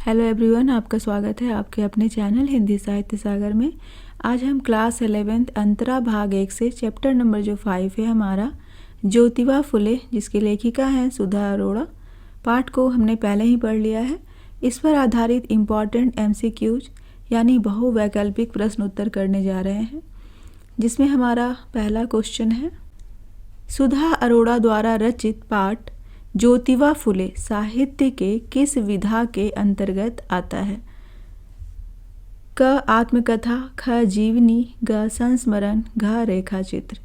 Hello everyone, आपका स्वागत है आपके अपने चैनल हिंदी साहित्य सागर में। आज हम क्लास 11th अंतरा भाग 1 से चैप्टर नंबर जो 5 है हमारा ज्योतिबा फुले, जिसकी लेखिका हैं सुधा अरोड़ा, पाठ को हमने पहले ही पढ़ लिया है। इस पर आधारित इम्पॉर्टेंट MCQs यानी बहुवैकल्पिक प्रश्न उत्तर करने जा रहे हैं, जिसमें हमारा पहला क्वेश्चन है, सुधा अरोड़ा द्वारा रचित पाठ ज्योतिबा फुले साहित्य के किस विधा के अंतर्गत आता है? क आत्मकथा, ख जीवनी, ग संस्मरण, घ रेखा चित्र।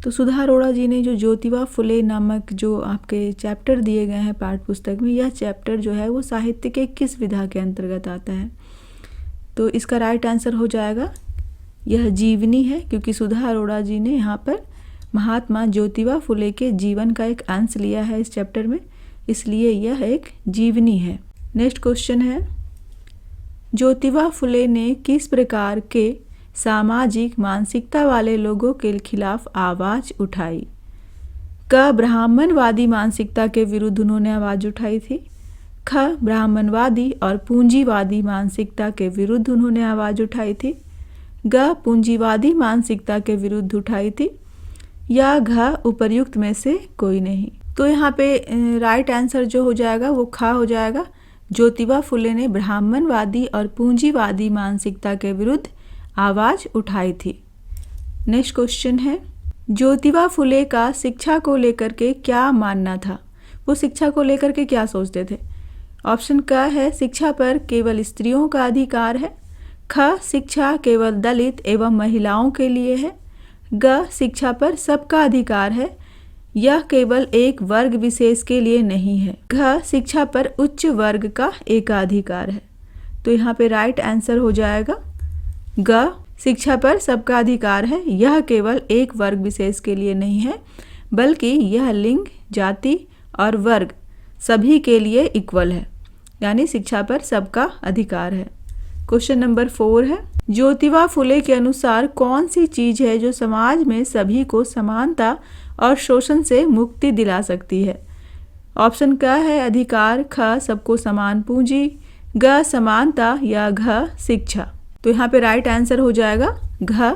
तो सुधा अरोड़ा जी ने जो ज्योतिबा फुले नामक जो आपके चैप्टर दिए गए हैं पाठ्य पुस्तक में, यह चैप्टर जो है वो साहित्य के किस विधा के अंतर्गत आता है? तो इसका राइट आंसर हो जाएगा यह जीवनी है, क्योंकि सुधा अरोड़ा जी ने यहाँ पर महात्मा ज्योतिबा फुले के जीवन का एक अंश लिया है इस चैप्टर में, इसलिए यह एक जीवनी है। नेक्स्ट क्वेश्चन है, ज्योतिबा फुले ने किस प्रकार के सामाजिक मानसिकता वाले लोगों के खिलाफ आवाज उठाई? क ब्राह्मणवादी मानसिकता के विरुद्ध उन्होंने आवाज उठाई थी। ख ब्राह्मणवादी और पूंजीवादी मानसिकता के विरुद्ध उन्होंने आवाज उठाई थी। ग पूंजीवादी मानसिकता के विरुद्ध उठाई थी, या घ उपर्युक्त में से कोई नहीं। तो यहाँ पे राइट आंसर जो हो जाएगा वो ख हो जाएगा। ज्योतिबा फुले ने ब्राह्मणवादी और पूंजीवादी मानसिकता के विरुद्ध आवाज उठाई थी। नेक्स्ट क्वेश्चन है, ज्योतिबा फुले का शिक्षा को लेकर के क्या मानना था? वो शिक्षा को लेकर के क्या सोचते थे? ऑप्शन क है, शिक्षा पर केवल स्त्रियों का अधिकार है। ख शिक्षा केवल दलित एवं महिलाओं के लिए है। ग शिक्षा पर सबका अधिकार है, यह केवल एक वर्ग विशेष के लिए नहीं है। घ शिक्षा पर उच्च वर्ग का एकाधिकार है। तो यहाँ पे राइट आंसर हो जाएगा ग शिक्षा पर सबका अधिकार है, यह केवल एक वर्ग विशेष के लिए नहीं है, बल्कि यह लिंग, जाति और वर्ग सभी के लिए इक्वल है, यानी शिक्षा पर सबका अधिकार है। क्वेश्चन नंबर 4 है, ज्योतिबा फुले के अनुसार कौन सी चीज है जो समाज में सभी को समानता और शोषण से मुक्ति दिला सकती है? ऑप्शन क है अधिकार, ख सबको समान पूंजी, ग समानता, या घ शिक्षा। तो यहाँ पे राइट आंसर हो जाएगा घ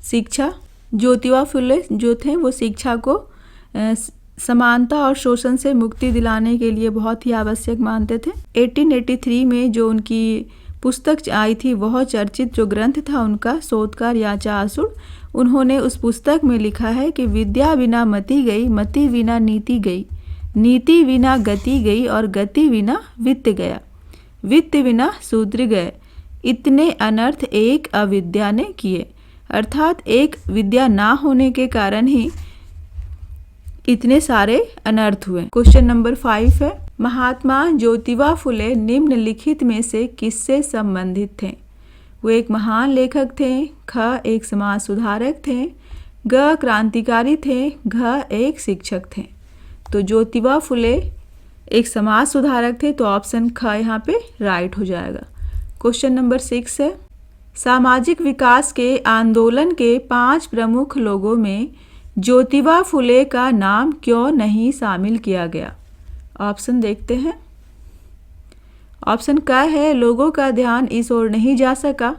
शिक्षा। ज्योतिबा फुले जो थे वो शिक्षा को समानता और शोषण से मुक्ति दिलाने के लिए बहुत ही आवश्यक मानते थे। 1883 में जो उनकी पुस्तक आई थी, वह चर्चित जो ग्रंथ था उनका, शोधकार याचा आसुड़, उन्होंने उस पुस्तक में लिखा है कि विद्या बिना मति गई, मति बिना नीति गई, नीति बिना गति गई और गति बिना वित्त गया, वित्त बिना शूद्र गए, इतने अनर्थ एक अविद्या ने किए। अर्थात एक विद्या ना होने के कारण ही इतने सारे अनर्थ हुए। क्वेश्चन नंबर 5 है, महात्मा ज्योतिबा फुले निम्नलिखित में से किससे संबंधित थे? वो एक महान लेखक थे, ख एक समाज सुधारक थे, ग क्रांतिकारी थे, घ एक शिक्षक थे। तो ज्योतिबा फुले एक समाज सुधारक थे, तो ऑप्शन ख यहाँ पे राइट हो जाएगा। क्वेश्चन नंबर 6 है, सामाजिक विकास के आंदोलन के 5 प्रमुख लोगों में ज्योतिबा फुले का नाम क्यों नहीं शामिल किया गया? ऑप्शन देखते हैं। ऑप्शन क है, लोगों का ध्यान इस ओर नहीं जा सका।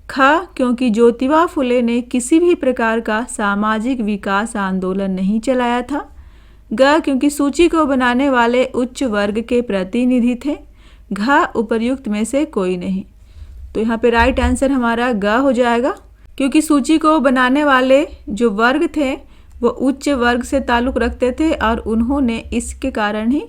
ख क्योंकि ज्योतिबा फुले ने किसी भी प्रकार का सामाजिक विकास आंदोलन नहीं चलाया था। ग क्योंकि सूची को बनाने वाले उच्च वर्ग के प्रतिनिधि थे। घ उपर्युक्त में से कोई नहीं। तो यहाँ पे राइट आंसर हमारा ग हो जाएगा, क्योंकि सूची को बनाने वाले जो वर्ग थे वो उच्च वर्ग से ताल्लुक़ रखते थे, और उन्होंने इसके कारण ही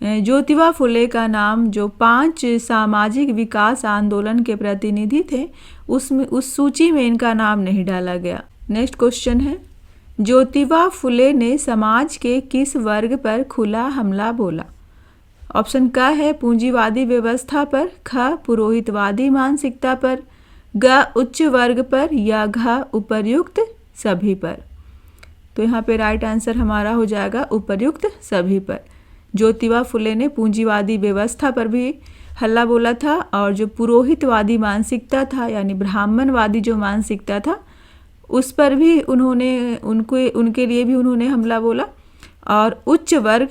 ज्योतिबा फुले का नाम जो 5 सामाजिक विकास आंदोलन के प्रतिनिधि थे उस सूची में इनका नाम नहीं डाला गया। नेक्स्ट क्वेश्चन है, ज्योतिबा फुले ने समाज के किस वर्ग पर खुला हमला बोला? ऑप्शन क है, पूंजीवादी व्यवस्था पर, ख पुरोहितवादी मानसिकता पर, ग उच्च वर्ग पर, या घ उपर्युक्त सभी पर। तो यहाँ पे राइट आंसर हमारा हो जाएगा उपर्युक्त सभी पर। ज्योतिबा फुले ने पूंजीवादी व्यवस्था पर भी हल्ला बोला था, और जो पुरोहितवादी मानसिकता था यानी ब्राह्मणवादी जो मानसिकता था उस पर भी उनके लिए भी उन्होंने हमला बोला, और उच्च वर्ग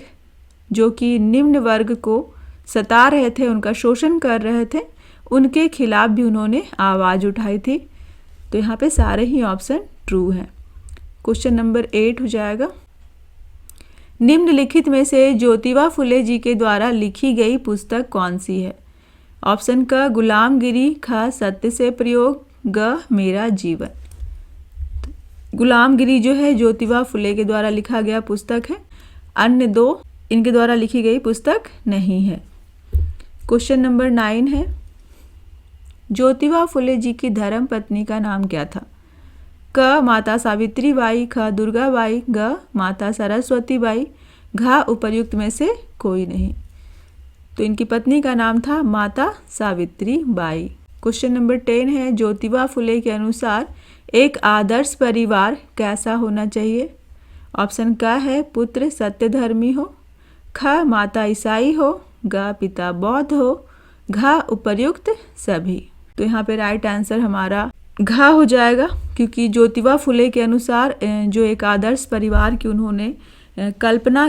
जो कि निम्न वर्ग को सता रहे थे, उनका शोषण कर रहे थे, उनके खिलाफ भी उन्होंने आवाज़ उठाई थी। तो यहाँ पे सारे ही ऑप्शन ट्रू हैं। क्वेश्चन नंबर 8 हो जाएगा, निम्नलिखित में से ज्योतिबा फुले जी के द्वारा लिखी गई पुस्तक कौन सी है? ऑप्शन क गुलामगिरी, ख सत्य से प्रयोग, ग मेरा जीवन। गुलामगिरी जो है ज्योतिबा फुले के द्वारा लिखा गया पुस्तक है, अन्य दो इनके द्वारा लिखी गई पुस्तक नहीं है। क्वेश्चन नंबर 9 है, ज्योतिबा फुले जी की धर्म पत्नी का नाम क्या था? क माता सावित्री बाई, ख दुर्गा बाई, ग माता सरस्वती बाई, घ उपर्युक्त में से कोई नहीं। तो इनकी पत्नी का नाम था माता सावित्री बाई। क्वेश्चन नंबर 10 है, ज्योतिबा फुले के अनुसार एक आदर्श परिवार कैसा होना चाहिए? ऑप्शन क है पुत्र सत्यधर्मी हो, ख माता ईसाई हो, ग पिता बौद्ध हो, घ उपर्युक्त सभी। तो यहाँ पे राइट आंसर हमारा घ हो जाएगा, क्योंकि ज्योतिबा फुले के अनुसार जो एक आदर्श परिवार की उन्होंने कल्पना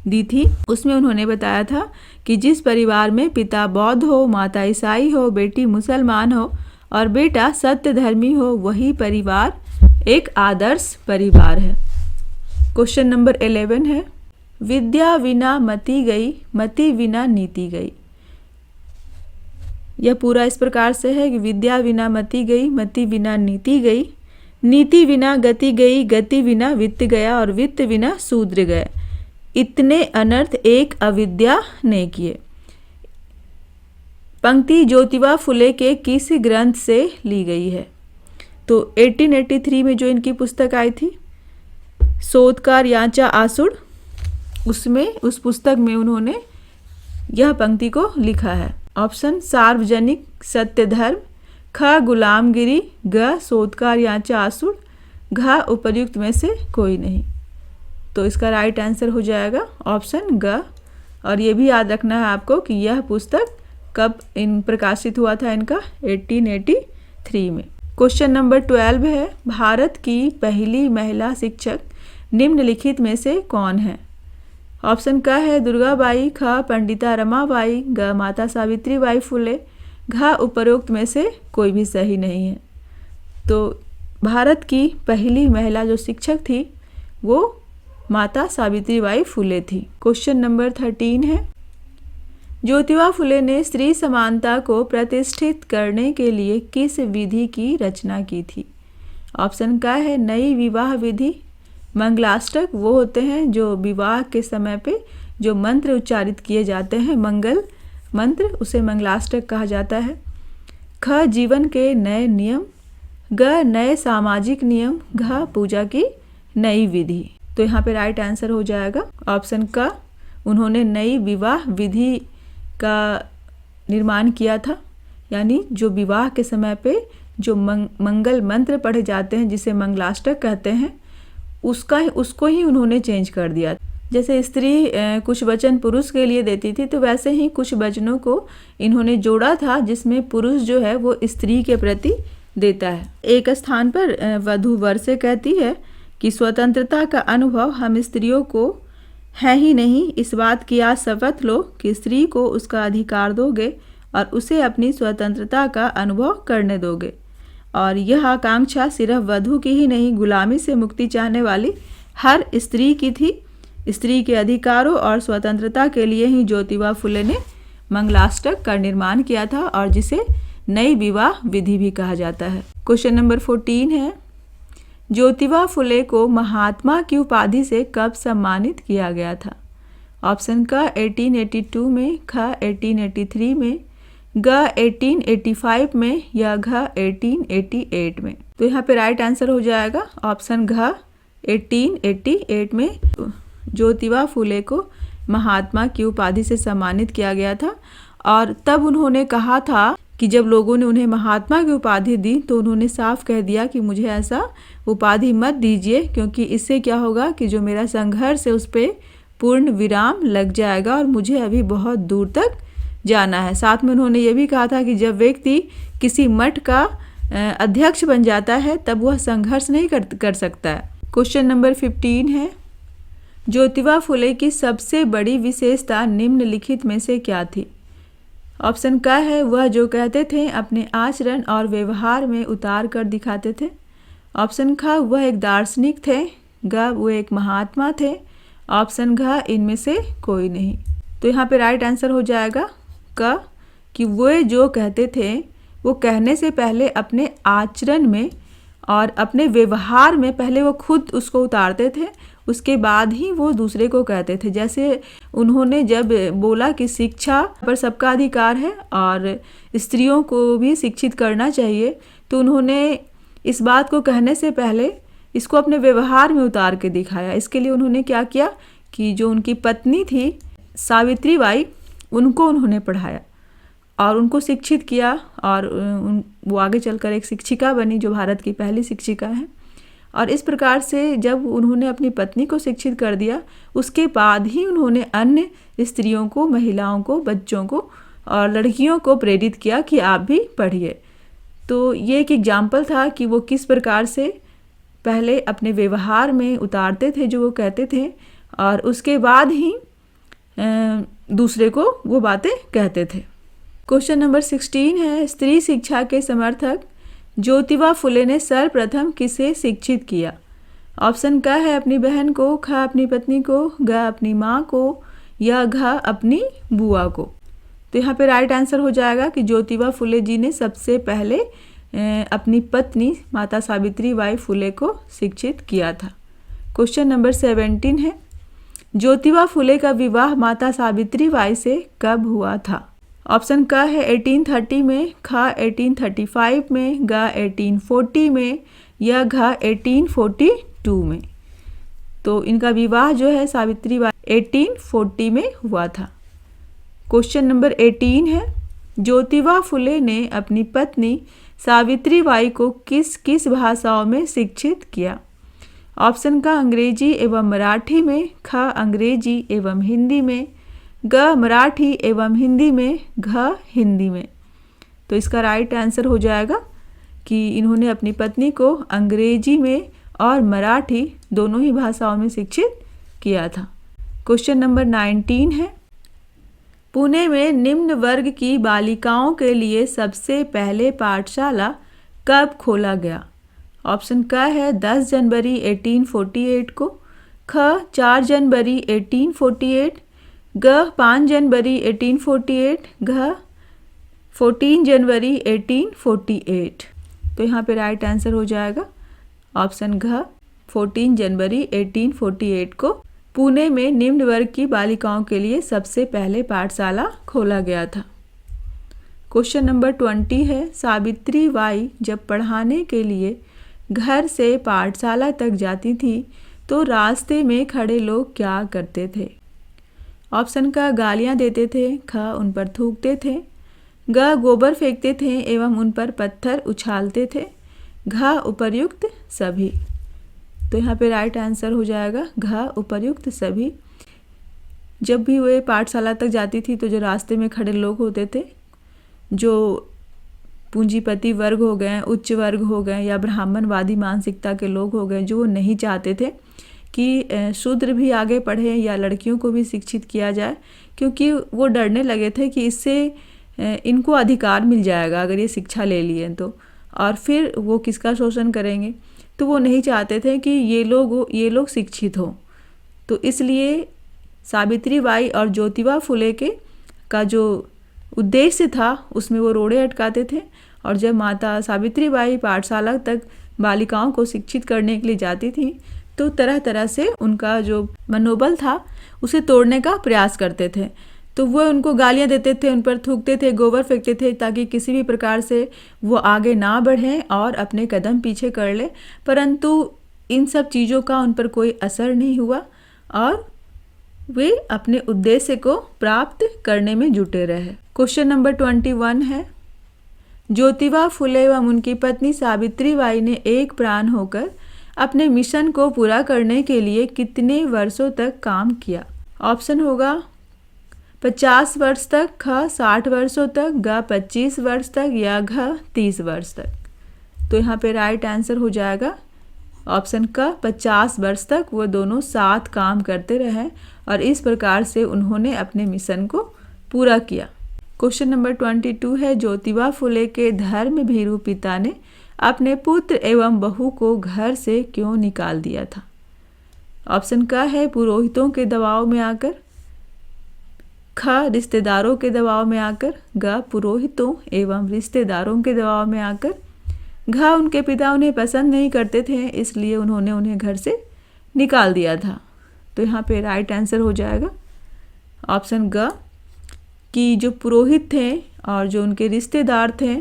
दी थी, उसमें उन्होंने बताया था कि जिस परिवार में पिता बौद्ध हो, माता ईसाई हो, बेटी मुसलमान हो और बेटा सत्यधर्मी हो, वही परिवार एक आदर्श परिवार है। क्वेश्चन नंबर 11 है, विद्या बिना मति गई, मति बिना नीति गई। यह पूरा इस प्रकार से है कि विद्या बिना मति गई, मति बिना नीति गई, नीति बिना गति गई, गति बिना वित्त गया और वित्त बिना शूद्र गए। इतने अनर्थ एक अविद्या ने किए। पंक्ति ज्योतिबा फुले के किस ग्रंथ से ली गई है? तो 1883 में जो इनकी पुस्तक आई थी शोधकार याचा आसुड़, उसमें उस पुस्तक में उन्होंने यह पंक्ति को लिखा है। ऑप्शन सार्वजनिक सत्य धर्म, ख गुलामगिरी, ग शोधकार याचा आसुड़, घ उपर्युक्त में से कोई नहीं। तो इसका राइट आंसर हो जाएगा ऑप्शन ग। और ये भी याद रखना है आपको कि यह पुस्तक कब प्रकाशित हुआ था इनका? 1883 में। क्वेश्चन नंबर 12 है, भारत की पहली महिला शिक्षक निम्नलिखित में से कौन है? ऑप्शन क है दुर्गाबाई, ख पंडिता रमाबाई, ग माता सावित्री बाई फुले, घ उपरोक्त में से कोई भी सही नहीं है। तो भारत की पहली महिला जो शिक्षक थी वो माता सावित्री बाई फुले थी। क्वेश्चन नंबर 13 है, ज्योतिबा फुले ने स्त्री समानता को प्रतिष्ठित करने के लिए किस विधि की रचना की थी? ऑप्शन क है नई विवाह विधि, मंगलाष्टक वो होते हैं जो विवाह के समय पे जो मंत्र उच्चारित किए जाते हैं, मंगल मंत्र, उसे मंगलाष्टक कहा जाता है। ख जीवन के नए नियम, ग नए सामाजिक नियम, घ पूजा की नई विधि। तो यहाँ पे राइट आंसर हो जाएगा ऑप्शन क। उन्होंने नई विवाह विधि का निर्माण किया था, यानी जो विवाह के समय पे जो मंगल मंत्र पढ़े जाते हैं जिसे मंगलाष्टक कहते हैं, उसको ही उन्होंने चेंज कर दिया। जैसे स्त्री कुछ वचन पुरुष के लिए देती थी, तो वैसे ही कुछ वचनों को इन्होंने जोड़ा था जिसमें पुरुष जो है वो स्त्री के प्रति देता है। एक स्थान पर वधू वर से कहती है कि स्वतंत्रता का अनुभव हम स्त्रियों को है ही नहीं, इस बात की आज शपथ लो कि स्त्री को उसका अधिकार दोगे और उसे अपनी स्वतंत्रता का अनुभव करने दोगे। और यह आकांक्षा सिर्फ वधू की ही नहीं, गुलामी से मुक्ति चाहने वाली हर स्त्री की थी। स्त्री के अधिकारों और स्वतंत्रता के लिए ही ज्योतिबा फुले ने मंगलाष्टक का निर्माण किया था और जिसे नई विवाह विधि भी कहा जाता है। क्वेश्चन नंबर 14 है, ज्योतिबा फुले को महात्मा की उपाधि से कब सम्मानित किया गया था? ऑप्शन क 1882 में, ख 1883 में, ग 1885 में या घ 1888 में। तो यहाँ पे राइट आंसर हो जाएगा ऑप्शन घ 1888 में ज्योतिबा फुले को महात्मा की उपाधि से सम्मानित किया गया था। और तब उन्होंने कहा था कि जब लोगों ने उन्हें महात्मा की उपाधि दी तो उन्होंने साफ कह दिया कि मुझे ऐसा उपाधि मत दीजिए, क्योंकि इससे क्या होगा कि जो मेरा संघर्ष है उस पर पूर्ण विराम लग जाएगा और मुझे अभी बहुत दूर तक जाना है। साथ में उन्होंने ये भी कहा था कि जब व्यक्ति किसी मठ का अध्यक्ष बन जाता है तब वह संघर्ष नहीं कर सकता है। क्वेश्चन नंबर 15 है, ज्योतिबा फुले की सबसे बड़ी विशेषता निम्नलिखित में से क्या थी? ऑप्शन क है वह जो कहते थे अपने आचरण और व्यवहार में उतार कर दिखाते थे। ऑप्शन ख वह एक दार्शनिक थे। ग वो एक महात्मा थे। ऑप्शन घ इनमें से कोई नहीं। तो यहाँ पे राइट आंसर हो जाएगा क कि वे जो कहते थे वो कहने से पहले अपने आचरण में और अपने व्यवहार में पहले वो खुद उसको उतारते थे, उसके बाद ही वो दूसरे को कहते थे। जैसे उन्होंने जब बोला कि शिक्षा पर सबका अधिकार है और स्त्रियों को भी शिक्षित करना चाहिए, तो उन्होंने इस बात को कहने से पहले इसको अपने व्यवहार में उतार के दिखाया। इसके लिए उन्होंने क्या किया कि जो उनकी पत्नी थी सावित्री बाई, उनको उन्होंने पढ़ाया और उनको शिक्षित किया और वो आगे चलकर एक शिक्षिका बनी जो भारत की पहली शिक्षिका है। और इस प्रकार से जब उन्होंने अपनी पत्नी को शिक्षित कर दिया, उसके बाद ही उन्होंने अन्य स्त्रियों को, महिलाओं को, बच्चों को और लड़कियों को प्रेरित किया कि आप भी पढ़िए। तो ये एक एग्जाम्पल था कि वो किस प्रकार से पहले अपने व्यवहार में उतारते थे जो वो कहते थे और उसके बाद ही दूसरे को वो बातें कहते थे। क्वेश्चन नंबर 16 है, स्त्री शिक्षा के समर्थक ज्योतिबा फुले ने सर्वप्रथम किसे शिक्षित किया? ऑप्शन क है अपनी बहन को, ख अपनी पत्नी को, ग अपनी माँ को या घ अपनी बुआ को। तो यहाँ पे राइट आंसर हो जाएगा कि ज्योतिबा फुले जी ने सबसे पहले अपनी पत्नी माता सावित्री बाई फुले को शिक्षित किया था। क्वेश्चन नंबर 17 है, ज्योतिबा फुले का विवाह माता सावित्री बाई से कब हुआ था? ऑप्शन क है 1830 में, ख 1835 में, ग 1840 में या घ 1842 में। तो इनका विवाह जो है सावित्री बाई 1840 में हुआ था। क्वेश्चन नंबर 18 है, ज्योतिबा फुले ने अपनी पत्नी सावित्री बाई को किस किस भाषाओं में शिक्षित किया? ऑप्शन का अंग्रेजी एवं मराठी में, ख अंग्रेजी एवं हिंदी में, ग मराठी एवं हिंदी में, घ हिंदी में। तो इसका राइट आंसर हो जाएगा कि इन्होंने अपनी पत्नी को अंग्रेजी में और मराठी दोनों ही भाषाओं में शिक्षित किया था। क्वेश्चन नंबर 19 है, पुणे में निम्न वर्ग की बालिकाओं के लिए सबसे पहले पाठशाला कब खोला गया? ऑप्शन क है 10 जनवरी 1848 को, ख 4 जनवरी 1848, ग 5 जनवरी 1848, घ 14 जनवरी 1848। तो यहाँ पे राइट आंसर हो जाएगा ऑप्शन घ 14 जनवरी 1848 को पुणे में निम्न वर्ग की बालिकाओं के लिए सबसे पहले पाठशाला खोला गया था। क्वेश्चन नंबर 20 है, सावित्री बाई जब पढ़ाने के लिए घर से पाठशाला तक जाती थी तो रास्ते में खड़े लोग क्या करते थे? ऑप्शन का गालियां देते थे, ख उन पर थूकते थे, ग गोबर फेंकते थे एवं उन पर पत्थर उछालते थे, घ उपर्युक्त सभी। तो यहाँ पे राइट आंसर हो जाएगा घ उपर्युक्त सभी। जब भी वे पाठशाला तक जाती थी तो जो रास्ते में खड़े लोग होते थे, जो पूंजीपति वर्ग हो गए, उच्च वर्ग हो गए या ब्राह्मणवादी मानसिकता के लोग हो गए, जो वो नहीं चाहते थे कि शूद्र भी आगे पढ़े या लड़कियों को भी शिक्षित किया जाए, क्योंकि वो डरने लगे थे कि इससे इनको अधिकार मिल जाएगा अगर ये शिक्षा ले लिए तो, और फिर वो किसका शोषण करेंगे। तो वो नहीं चाहते थे कि ये लोग शिक्षित हों। तो इसलिए सावित्री बाई और ज्योतिबा फुले का जो उद्देश्य था उसमें वो रोड़े अटकाते थे। और जब माता सावित्री बाई पाठशाला तक बालिकाओं को शिक्षित करने के लिए जाती थी तो तरह तरह से उनका जो मनोबल था उसे तोड़ने का प्रयास करते थे। तो वो उनको गालियां देते थे, उन पर थूकते थे, गोबर फेंकते थे, ताकि किसी भी प्रकार से वो आगे ना बढ़ें और अपने कदम पीछे कर ले। परंतु इन सब चीज़ों का उन पर कोई असर नहीं हुआ और वे अपने उद्देश्य को प्राप्त करने में जुटे रहे। क्वेश्चन नंबर 21 है, ज्योतिबा फुले एवं उनकी पत्नी सावित्री बाई ने एक प्राण होकर अपने मिशन को पूरा करने के लिए कितने वर्षों तक काम किया? ऑप्शन होगा 50 वर्ष तक, ख 60 वर्षों तक, ग 25 वर्ष तक या घ 30 वर्ष तक। तो यहाँ पे राइट आंसर हो जाएगा ऑप्शन का 50 वर्ष तक वो दोनों साथ काम करते रहे और इस प्रकार से उन्होंने अपने मिशन को पूरा किया। क्वेश्चन नंबर 22 है, ज्योतिबा फुले के धर्मभीरू पिता ने अपने पुत्र एवं बहू को घर से क्यों निकाल दिया था? ऑप्शन का है पुरोहितों के दबाव में आकर, ख रिश्तेदारों के दबाव में आकर, ग पुरोहितों एवं रिश्तेदारों के दबाव में आकर, घ उनके पिता उन्हें पसंद नहीं करते थे इसलिए उन्होंने उन्हें घर से निकाल दिया था। तो यहाँ पे राइट आंसर हो जाएगा ऑप्शन ग कि जो पुरोहित थे और जो उनके रिश्तेदार थे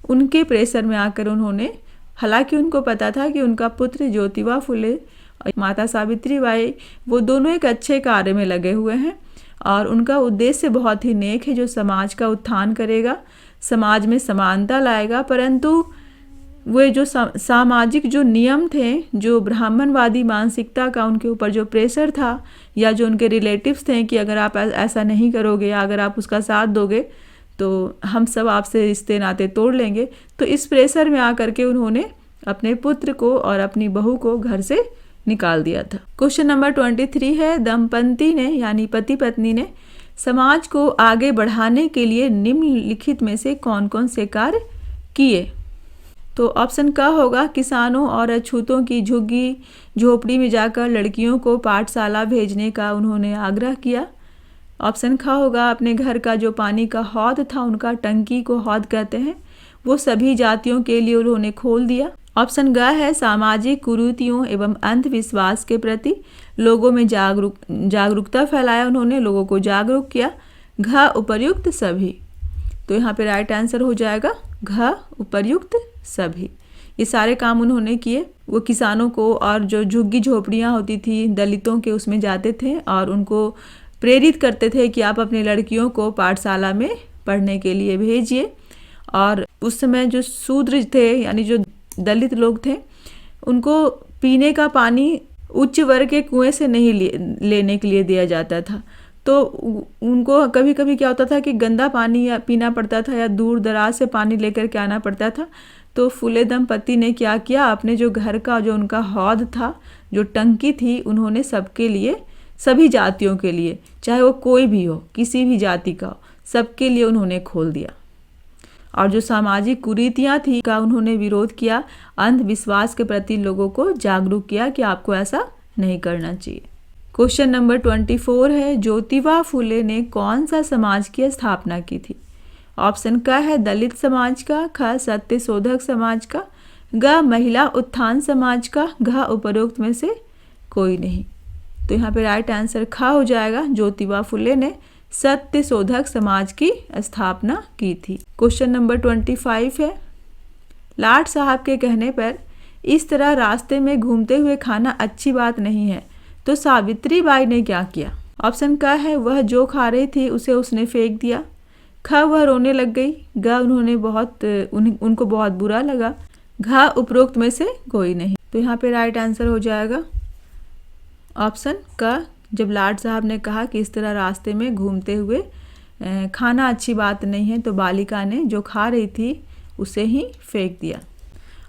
उनके प्रेशर में आकर उन्होंने, हालांकि उनको पता था कि उनका पुत्र ज्योतिबा फुले और माता सावित्री बाई वो दोनों एक अच्छे कार्य में लगे हुए हैं और उनका उद्देश्य बहुत ही नेक है जो समाज का उत्थान करेगा, समाज में समानता लाएगा, परंतु वे जो सामाजिक जो नियम थे, जो ब्राह्मणवादी मानसिकता का उनके ऊपर जो प्रेशर था या जो उनके रिलेटिव्स थे कि अगर आप ऐसा नहीं करोगे या अगर आप उसका साथ दोगे तो हम सब आपसे रिश्ते नाते तोड़ लेंगे, तो इस प्रेशर में आकर के उन्होंने अपने पुत्र को और अपनी बहू को घर से निकाल दिया था। क्वेश्चन नंबर 23 है, दंपति ने यानी पति पत्नी ने समाज को आगे बढ़ाने के लिए निम्नलिखित में से कौन कौन से कार्य किए? तो ऑप्शन का होगा किसानों और अछूतों की झुग्गी झोपड़ी में जाकर लड़कियों को पाठशाला भेजने का उन्होंने आग्रह किया। ऑप्शन ख होगा अपने घर का जो पानी का हौद था, उनका टंकी को हौद कहते हैं, वो सभी जातियों के लिए उन्होंने खोल दिया। ऑप्शन ग है सामाजिक कुरीतियों एवं अंधविश्वास के प्रति लोगों में जागरूकता फैलाया, उन्होंने लोगों को जागरूक किया। घ उपर्युक्त सभी। तो यहाँ पे राइट आंसर हो जाएगा घ उपर्युक्त सभी। ये सारे काम उन्होंने किए। वो किसानों को और जो झुग्गी झोपड़ियाँ होती थी दलितों के उसमें जाते थे और उनको प्रेरित करते थे कि आप अपनी लड़कियों को पाठशाला में पढ़ने के लिए भेजिए। और उस समय जो शूद्र थे यानी जो दलित लोग थे उनको पीने का पानी उच्च वर्ग के कुएं से नहीं लेने के लिए दिया जाता था, तो उनको कभी कभी क्या होता था कि गंदा पानी या पीना पड़ता था या दूर दराज से पानी लेकर के आना पड़ता था। तो फुले दंपति ने क्या किया, अपने जो घर का जो उनका हौद था, जो टंकी थी, उन्होंने सबके लिए, सभी जातियों के लिए, चाहे वो कोई भी हो, किसी भी जाति का हो, सबके लिए उन्होंने खोल दिया। और जो सामाजिक कुरीतियाँ थी का उन्होंने विरोध किया, अंधविश्वास के प्रति लोगों को जागरूक किया कि आपको ऐसा नहीं करना चाहिए। क्वेश्चन नंबर 24 है, ज्योतिबा फुले ने कौन सा समाज की स्थापना की थी? ऑप्शन का है दलित समाज का, ख सत्यशोधक समाज का, ग महिला उत्थान समाज का, घ उपरोक्त में से कोई नहीं। तो यहाँ पे राइट आंसर ख हो जाएगा, ज्योतिबा फुले ने सत्यशोधक समाज की स्थापना की थी। क्वेश्चन नंबर 25 है, लाट साहब के कहने पर इस तरह रास्ते में घूमते हुए खाना अच्छी बात नहीं है, तो सावित्री बाई ने क्या किया? ऑप्शन का है वह जो खा रही थी उसे उसने फेंक दिया, ख वह रोने लग गई, ग उनको बहुत बुरा लगा, घ उपरोक्त में से कोई नहीं। तो यहाँ पे राइट आंसर हो जाएगा ऑप्शन का, जब लाट साहब ने कहा कि इस तरह रास्ते में घूमते हुए खाना अच्छी बात नहीं है, तो बालिका ने जो खा रही थी उसे ही फेंक दिया।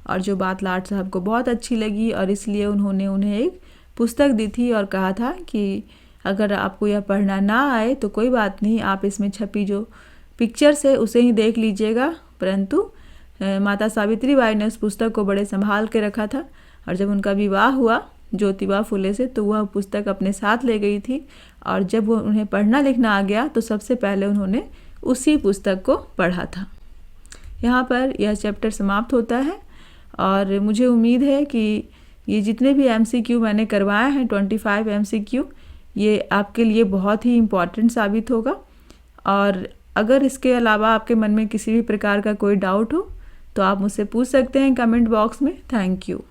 और जो बात लाट साहब को बहुत अच्छी लगी और इसलिए उन्होंने उन्हें एक पुस्तक दी थी और कहा था कि अगर आपको यह पढ़ना ना आए तो कोई बात नहीं, आप इसमें छपी जो पिक्चर्स है उसे ही देख लीजिएगा। परंतु माता सावित्री बाई ने उस पुस्तक को बड़े संभाल के रखा था और जब उनका विवाह हुआ ज्योतिबा फुले से तो वह पुस्तक अपने साथ ले गई थी और जब वो उन्हें पढ़ना लिखना आ गया तो सबसे पहले उन्होंने उसी पुस्तक को पढ़ा था। यहाँ पर यह चैप्टर समाप्त होता है और मुझे उम्मीद है कि ये जितने भी MCQ मैंने करवाए हैं 25 MCQ, ये आपके लिए बहुत ही इम्पॉर्टेंट साबित होगा। और अगर इसके अलावा आपके मन में किसी भी प्रकार का कोई डाउट हो तो आप मुझसे पूछ सकते हैं कमेंट बॉक्स में। Thank you.